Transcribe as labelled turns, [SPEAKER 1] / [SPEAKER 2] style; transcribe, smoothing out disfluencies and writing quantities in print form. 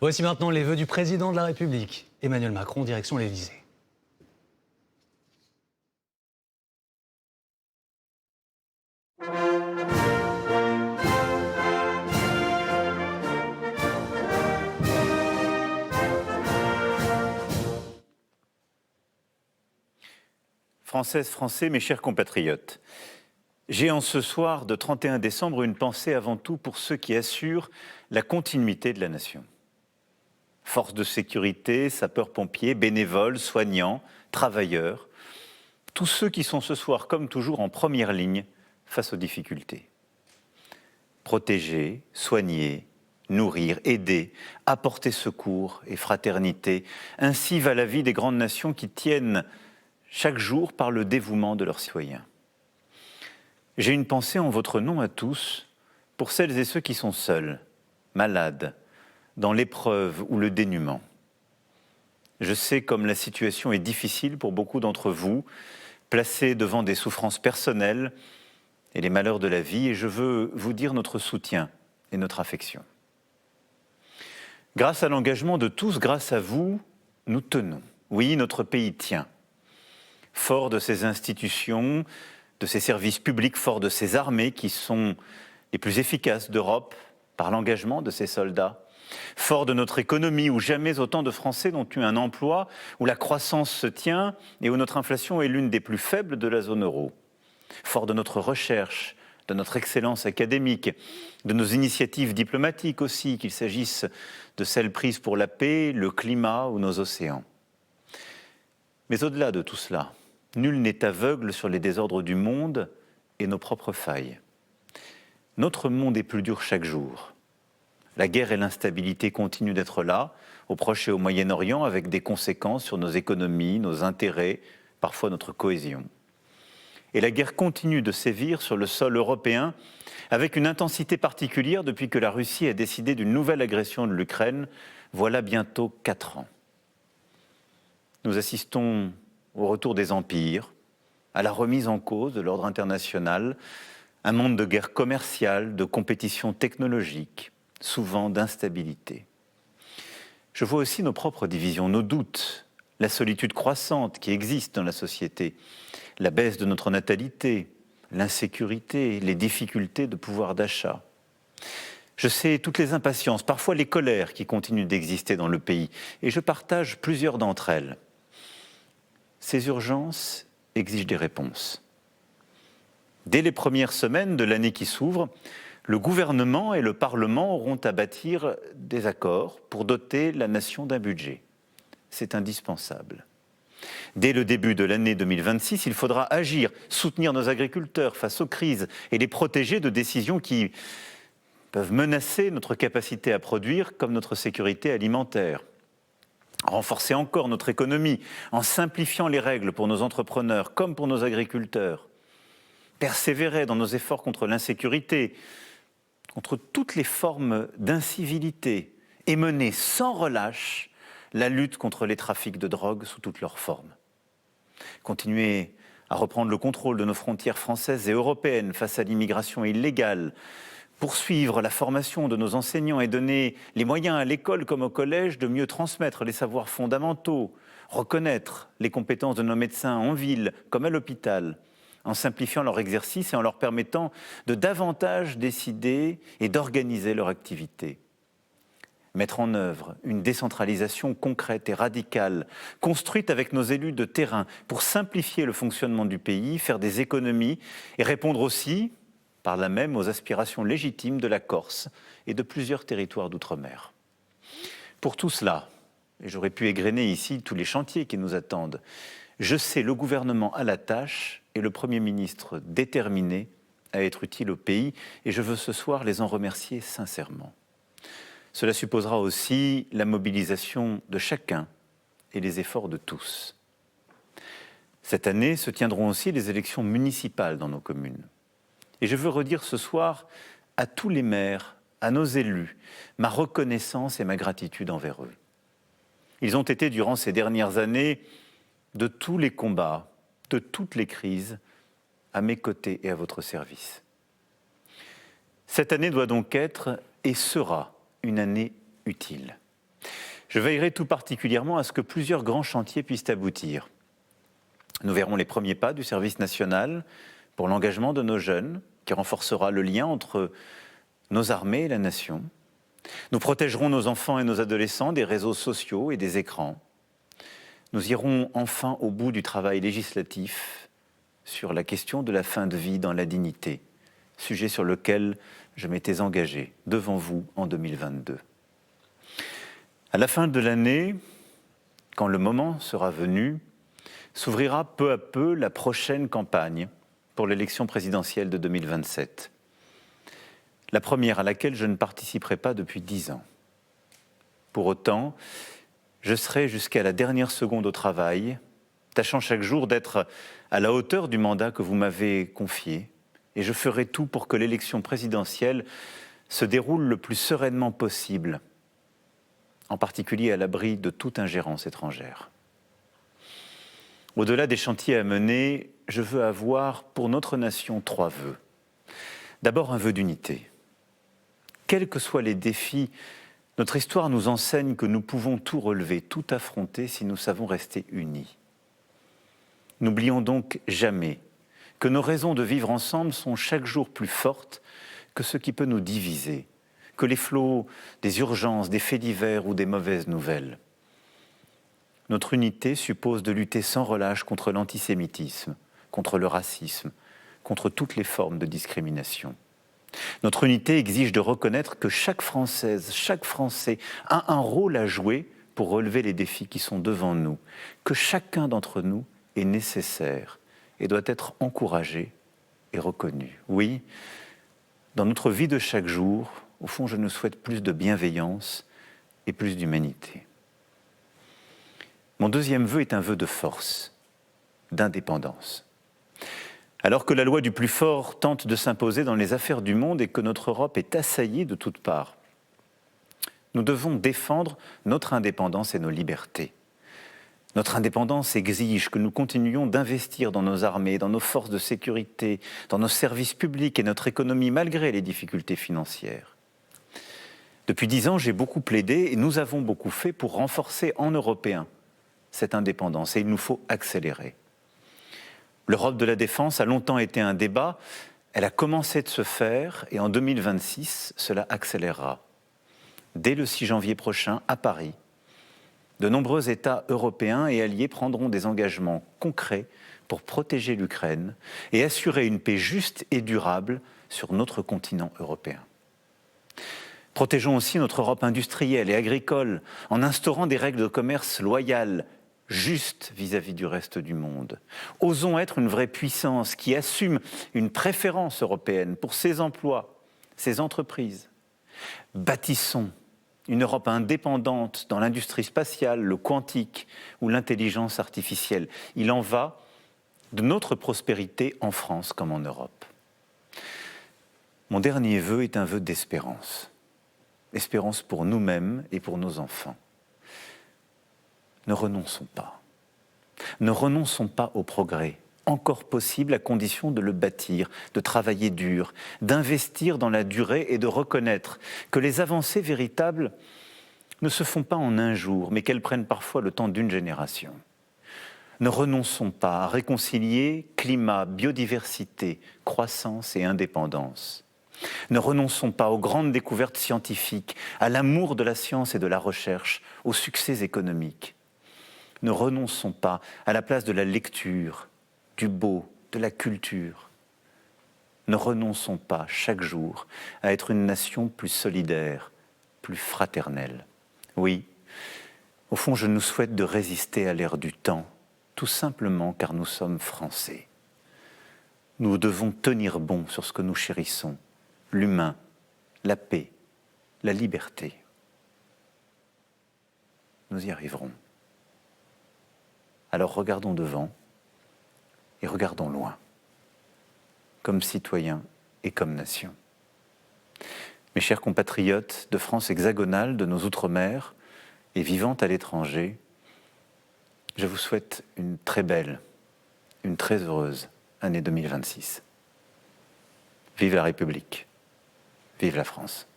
[SPEAKER 1] Voici maintenant les vœux du président de la République, Emmanuel Macron, direction l'Élysée.
[SPEAKER 2] Françaises, Français, mes chers compatriotes, j'ai en ce soir de 31 décembre une pensée avant tout pour ceux qui assurent la continuité de la nation. Forces de sécurité, sapeurs-pompiers, bénévoles, soignants, travailleurs, tous ceux qui sont ce soir, comme toujours, en première ligne face aux difficultés. Protéger, soigner, nourrir, aider, apporter secours et fraternité, ainsi va la vie des grandes nations qui tiennent chaque jour par le dévouement de leurs citoyens. J'ai une pensée en votre nom à tous pour celles et ceux qui sont seuls, malades, dans l'épreuve ou le dénuement. Je sais comme la situation est difficile pour beaucoup d'entre vous, placés devant des souffrances personnelles et les malheurs de la vie, et je veux vous dire notre soutien et notre affection. Grâce à l'engagement de tous, grâce à vous, nous tenons. Oui, notre pays tient. Fort de ses institutions, de ses services publics, fort de ses armées qui sont les plus efficaces d'Europe par l'engagement de ses soldats, fort de notre économie où jamais autant de Français n'ont eu un emploi, où la croissance se tient et où notre inflation est l'une des plus faibles de la zone euro, fort de notre recherche, de notre excellence académique, de nos initiatives diplomatiques aussi, qu'il s'agisse de celles prises pour la paix, le climat ou nos océans. Mais au-delà de tout cela, nul n'est aveugle sur les désordres du monde et nos propres failles. Notre monde est plus dur chaque jour. La guerre et l'instabilité continuent d'être là, au Proche et au Moyen-Orient, avec des conséquences sur nos économies, nos intérêts, parfois notre cohésion. Et la guerre continue de sévir sur le sol européen, avec une intensité particulière depuis que la Russie a décidé d'une nouvelle agression de l'Ukraine, voilà bientôt 4 ans. Nous assistons au retour des empires, à la remise en cause de l'ordre international, un monde de guerre commerciale, de compétition technologique, souvent d'instabilité. Je vois aussi nos propres divisions, nos doutes, la solitude croissante qui existe dans la société, la baisse de notre natalité, l'insécurité, les difficultés de pouvoir d'achat. Je sais toutes les impatiences, parfois les colères qui continuent d'exister dans le pays, et je partage plusieurs d'entre elles. Ces urgences exigent des réponses. Dès les premières semaines de l'année qui s'ouvre, le gouvernement et le Parlement auront à bâtir des accords pour doter la nation d'un budget. C'est indispensable. Dès le début de l'année 2026, il faudra agir, soutenir nos agriculteurs face aux crises et les protéger de décisions qui peuvent menacer notre capacité à produire comme notre sécurité alimentaire. Renforcer encore notre économie en simplifiant les règles pour nos entrepreneurs comme pour nos agriculteurs. Persévérer dans nos efforts contre l'insécurité, contre toutes les formes d'incivilité et mener sans relâche la lutte contre les trafics de drogue sous toutes leurs formes. Continuer à reprendre le contrôle de nos frontières françaises et européennes face à l'immigration illégale, poursuivre la formation de nos enseignants et donner les moyens à l'école comme au collège de mieux transmettre les savoirs fondamentaux, reconnaître les compétences de nos médecins en ville comme à l'hôpital, en simplifiant leur exercice et en leur permettant de davantage décider et d'organiser leur activité. Mettre en œuvre une décentralisation concrète et radicale, construite avec nos élus de terrain pour simplifier le fonctionnement du pays, faire des économies et répondre aussi, par là même, aux aspirations légitimes de la Corse et de plusieurs territoires d'outre-mer. Pour tout cela, et j'aurais pu égrener ici tous les chantiers qui nous attendent, je sais le gouvernement à la tâche et le Premier ministre déterminé à être utile au pays, et je veux ce soir les en remercier sincèrement. Cela supposera aussi la mobilisation de chacun et les efforts de tous. Cette année se tiendront aussi les élections municipales dans nos communes. Et je veux redire ce soir à tous les maires, à nos élus, ma reconnaissance et ma gratitude envers eux. Ils ont été durant ces dernières années de tous les combats, de toutes les crises, à mes côtés et à votre service. Cette année doit donc être et sera une année utile. Je veillerai tout particulièrement à ce que plusieurs grands chantiers puissent aboutir. Nous verrons les premiers pas du service national pour l'engagement de nos jeunes, qui renforcera le lien entre nos armées et la nation. Nous protégerons nos enfants et nos adolescents des réseaux sociaux et des écrans. Nous irons enfin au bout du travail législatif sur la question de la fin de vie dans la dignité, sujet sur lequel je m'étais engagé devant vous en 2022. À la fin de l'année, quand le moment sera venu, s'ouvrira peu à peu la prochaine campagne pour l'élection présidentielle de 2027. La première à laquelle je ne participerai pas depuis 10 ans. Pour autant, je serai jusqu'à la dernière seconde au travail, tâchant chaque jour d'être à la hauteur du mandat que vous m'avez confié, et je ferai tout pour que l'élection présidentielle se déroule le plus sereinement possible, en particulier à l'abri de toute ingérence étrangère. Au-delà des chantiers à mener, je veux avoir pour notre nation 3 vœux. D'abord, un vœu d'unité. Quels que soient les défis, notre histoire nous enseigne que nous pouvons tout relever, tout affronter si nous savons rester unis. N'oublions donc jamais que nos raisons de vivre ensemble sont chaque jour plus fortes que ce qui peut nous diviser, que les flots des urgences, des faits divers ou des mauvaises nouvelles. Notre unité suppose de lutter sans relâche contre l'antisémitisme, contre le racisme, contre toutes les formes de discrimination. Notre unité exige de reconnaître que chaque Française, chaque Français a un rôle à jouer pour relever les défis qui sont devant nous, que chacun d'entre nous est nécessaire et doit être encouragé et reconnu. Oui, dans notre vie de chaque jour, au fond, je nous souhaite plus de bienveillance et plus d'humanité. Mon deuxième vœu est un vœu de force, d'indépendance. Alors que la loi du plus fort tente de s'imposer dans les affaires du monde et que notre Europe est assaillie de toutes parts, nous devons défendre notre indépendance et nos libertés. Notre indépendance exige que nous continuions d'investir dans nos armées, dans nos forces de sécurité, dans nos services publics et notre économie malgré les difficultés financières. Depuis 10 ans, j'ai beaucoup plaidé et nous avons beaucoup fait pour renforcer en Européens cette indépendance et il nous faut accélérer. L'Europe de la défense a longtemps été un débat, elle a commencé de se faire et en 2026, cela accélérera. Dès le 6 janvier prochain, à Paris, de nombreux États européens et alliés prendront des engagements concrets pour protéger l'Ukraine et assurer une paix juste et durable sur notre continent européen. Protégeons aussi notre Europe industrielle et agricole en instaurant des règles de commerce loyales, justes vis-à-vis du reste du monde. Osons être une vraie puissance qui assume une préférence européenne pour ses emplois, ses entreprises. Bâtissons une Europe indépendante dans l'industrie spatiale, le quantique ou l'intelligence artificielle. Il en va de notre prospérité en France comme en Europe. Mon dernier vœu est un vœu d'espérance. Espérance pour nous-mêmes et pour nos enfants. Ne renonçons pas. Ne renonçons pas au progrès, encore possible à condition de le bâtir, de travailler dur, d'investir dans la durée et de reconnaître que les avancées véritables ne se font pas en un jour, mais qu'elles prennent parfois le temps d'une génération. Ne renonçons pas à réconcilier climat, biodiversité, croissance et indépendance. Ne renonçons pas aux grandes découvertes scientifiques, à l'amour de la science et de la recherche, aux succès économiques. Ne renonçons pas à la place de la lecture, du beau, de la culture. Ne renonçons pas chaque jour à être une nation plus solidaire, plus fraternelle. Oui, au fond, je nous souhaite de résister à l'ère du temps, tout simplement car nous sommes Français. Nous devons tenir bon sur ce que nous chérissons, l'humain, la paix, la liberté. Nous y arriverons. Alors regardons devant et regardons loin, comme citoyens et comme nation. Mes chers compatriotes de France hexagonale, de nos Outre-mer et vivant à l'étranger, je vous souhaite une très belle, une très heureuse année 2026. Vive la République, vive la France.